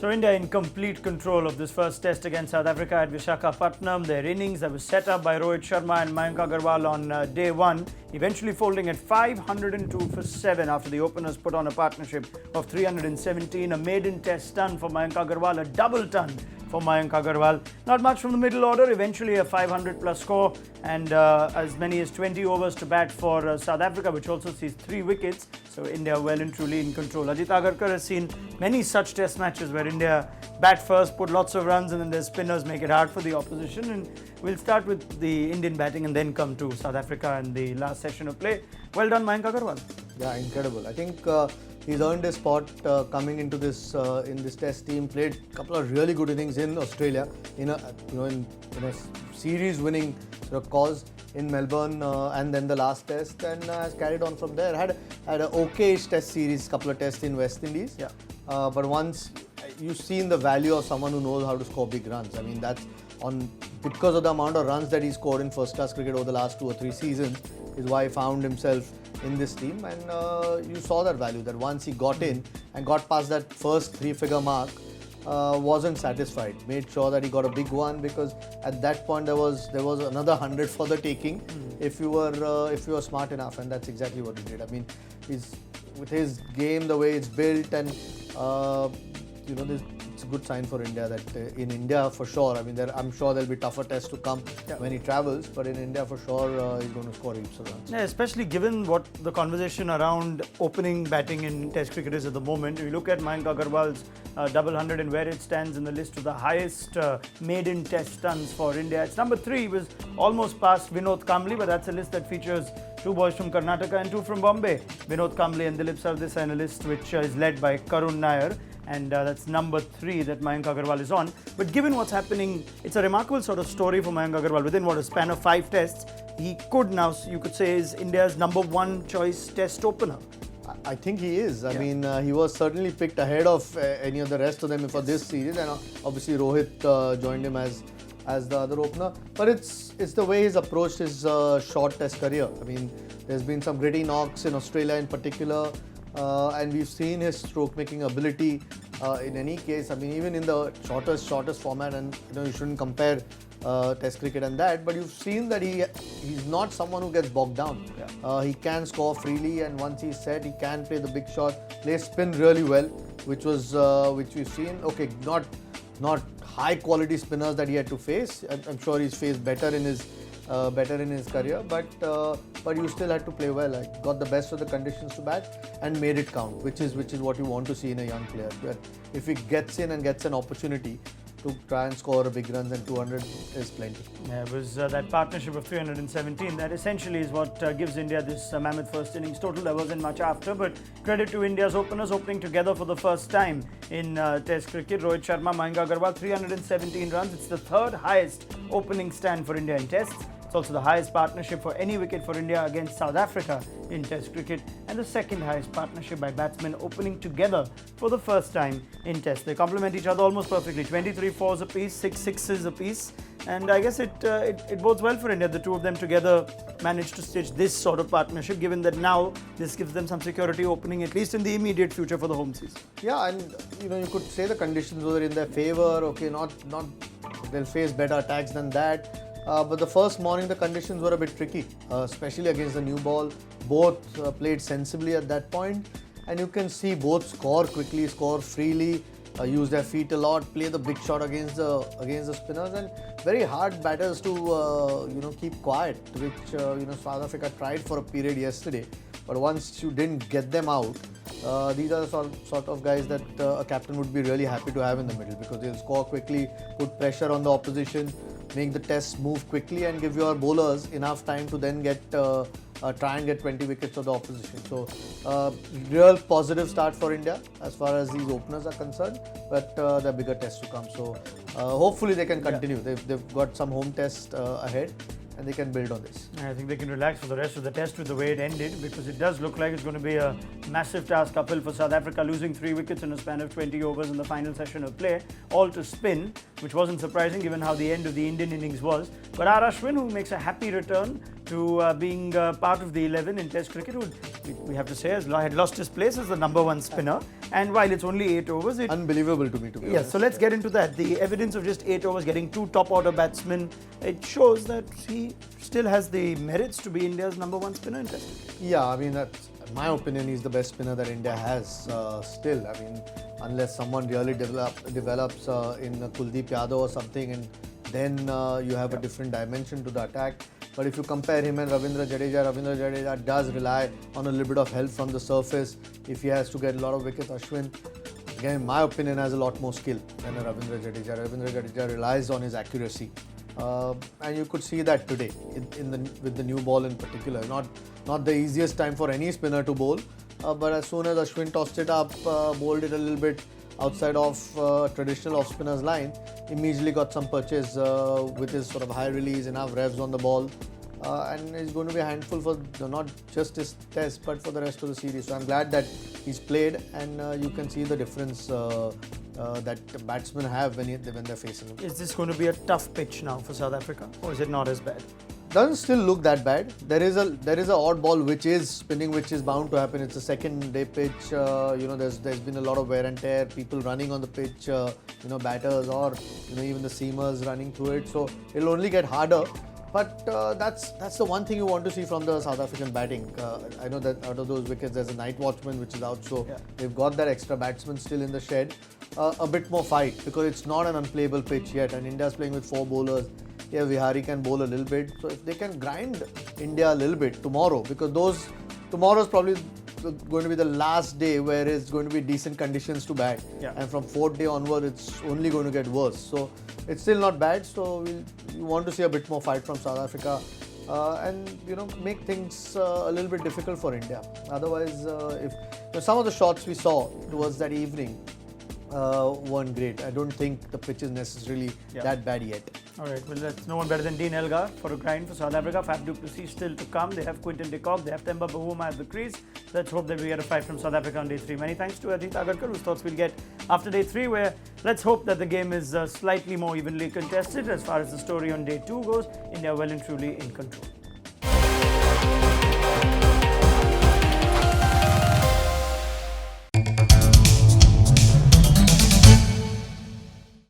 So India in complete control of this first test against South Africa at Visakhapatnam. Their innings that was set up by Rohit Sharma and Mayank Agarwal on day one, eventually folding at 502 for 7 after the openers put on a partnership of 317. A maiden test ton for Mayank Agarwal, a double ton for Mayank Agarwal. Not much from the middle order, eventually a 500 plus score and as many as 20 overs to bat for South Africa, which also sees 3 wickets. So India well and truly in control. Ajit Agarkar has seen many such test matches where India bat first, put lots of runs, and then their spinners make it hard for the opposition. And we'll start with the Indian batting and then come to South Africa in the last session of play. Well done, Mayank Agarwal. Yeah, incredible. I think he's earned his spot coming into this in this Test team. Played a couple of really good innings in Australia in a series-winning sort of cause in Melbourne, and then the last Test, and has carried on from there. Had an okay-ish Test series, couple of Tests in West Indies. Yeah. But once you've seen the value of someone who knows how to score big runs. I mean, that's because of the amount of runs that he scored in first-class cricket over the last 2 or 3 seasons is why he found himself in this team, and you saw that value, that once he got in and got past that first 3-figure mark, wasn't satisfied, made sure that he got a big one, because at that point there was another 100 for the taking if you were smart enough, and that's exactly what he did. I mean, with his game, the way it's built, and it's a good sign for India that in India for sure. I mean, I'm sure there'll be tougher tests to come when he travels, but in India for sure he's going to score heaps of runs. Yeah, especially given what the conversation around opening batting in Test cricket is at the moment. If you look at Mayank Agarwal's double hundred and where it stands in the list of the highest maiden Test tons for India, it's number 3. He was almost past Vinod Kambli, but that's a list that features 2 boys from Karnataka and 2 from Bombay. Vinod Kambli and Dilip Sardesai, and a list which is led by Karun Nair. And that's number 3 that Mayank Agarwal is on. But given what's happening, it's a remarkable sort of story for Mayank Agarwal. Within a span of 5 tests, he could now, you could say, is India's number 1 choice test opener. I think he is. I mean, he was certainly picked ahead of any of the rest of them for this series, and obviously Rohit joined him as the other opener. But it's the way he's approached his short test career. I mean, there's been some gritty knocks in Australia in particular. And we've seen his stroke-making ability in any case. I mean, even in the shortest format, and you shouldn't compare Test cricket and that, but you've seen that he's not someone who gets bogged down. Yeah. He can score freely, and once he's set, he can play the big shot, play spin really well, which we've seen. Okay, not high-quality spinners that he had to face. I'm sure he's faced better in his career, but you still had to play well. I got the best of the conditions to bat and made it count, which is what you want to see in a young player. But if he gets in and gets an opportunity to try and score a big runs, and 200 is plenty. Yeah, it was that partnership of 317 that essentially is what gives India this mammoth first innings total. There wasn't much after, but credit to India's openers opening together for the first time in Test cricket. Rohit Sharma, Mayank Agarwal, 317 runs. It's the 3rd highest opening stand for India in Tests. It's also the highest partnership for any wicket for India against South Africa in Test cricket, and the 2nd highest partnership by batsmen opening together for the first time in Test. They complement each other almost perfectly. 23 fours apiece, 6 sixes apiece, and I guess it bodes well for India. The 2 of them together managed to stitch this sort of partnership, given that now this gives them some security opening, at least in the immediate future for the home season. Yeah, and you could say the conditions were in their favour. Okay, not they'll face better attacks than that. But the first morning, the conditions were a bit tricky, especially against the new ball. Both played sensibly at that point, and you can see both score quickly, score freely, use their feet a lot, play the big shot against the spinners, and very hard batters to keep quiet, which South Africa tried for a period yesterday. But once you didn't get them out, these are the sort of guys that a captain would be really happy to have in the middle, because they'll score quickly, put pressure on the opposition, make the tests move quickly, and give your bowlers enough time to then try and get 20 wickets of the opposition. So, real positive start for India as far as these openers are concerned, but there are bigger tests to come. So, hopefully they can continue. Yeah. They've got some home tests ahead, and they can build on this. I think they can relax for the rest of the test with the way it ended, because it does look like it's going to be a massive task uphill for South Africa, losing 3 wickets in a span of 20 overs in the final session of play, all to spin, which wasn't surprising given how the end of the Indian innings was. But R. Ashwin, who makes a happy return to being part of the 11 in Test cricket. We have to say had lost his place as the number one spinner. And while it's only 8 overs, unbelievable to me, to be honest. So let's get into that. The evidence of just 8 overs getting 2 top order batsmen, it shows that he still has the merits to be India's number one spinner in Test cricket. Yeah, I mean, that's, in my opinion, he's the best spinner that India has still. I mean, unless someone really develops in Kuldeep Yadav or something, and then you have a different dimension to the attack. But if you compare him and Ravindra Jadeja does rely on a little bit of help from the surface. If he has to get a lot of wickets, Ashwin, again, in my opinion, has a lot more skill than a Ravindra Jadeja. Ravindra Jadeja relies on his accuracy. And you could see that today with the new ball in particular. Not the easiest time for any spinner to bowl, but as soon as Ashwin tossed it up, bowled it a little bit outside of traditional off-spinner's line, immediately got some purchase with his sort of high release, enough revs on the ball, and it's going to be a handful for not just his test but for the rest of the series. So I'm glad that he's played, and you can see the difference that batsmen have when they're facing him. Is this going to be a tough pitch now for South Africa, or is it not as bad? Doesn't still look that bad. There is a odd ball which is spinning, which is bound to happen. It's a second day pitch. There's been a lot of wear and tear. People running on the pitch. Batters or even the seamers running through it. So it'll only get harder. But that's the one thing you want to see from the South African batting. I know that out of those wickets, there's a night watchman which is out. So they've got that extra batsman still in the shed. A bit more fight because it's not an unplayable pitch yet, and India's playing with 4 bowlers. Yeah, Vihari can bowl a little bit. So if they can grind India a little bit tomorrow, because tomorrow's probably going to be the last day where it's going to be decent conditions to bat. Yeah. And from 4th day onward, it's only going to get worse. So it's still not bad. So we want to see a bit more fight from South Africa, and make things a little bit difficult for India. Otherwise, if some of the shots we saw towards that evening weren't great. I don't think the pitch is necessarily that bad yet. All right, well, that's no one better than Dean Elgar for a grind for South Africa. Faf du Plessis still to come. They have Quinton de Kock, they have Temba Bavuma at the crease. Let's hope that we get a fight from South Africa on day 3. Many thanks to Ajit Agarkar, whose thoughts we'll get after day 3, where let's hope that the game is slightly more evenly contested. As far as the story on day 2 goes, India well and truly in control.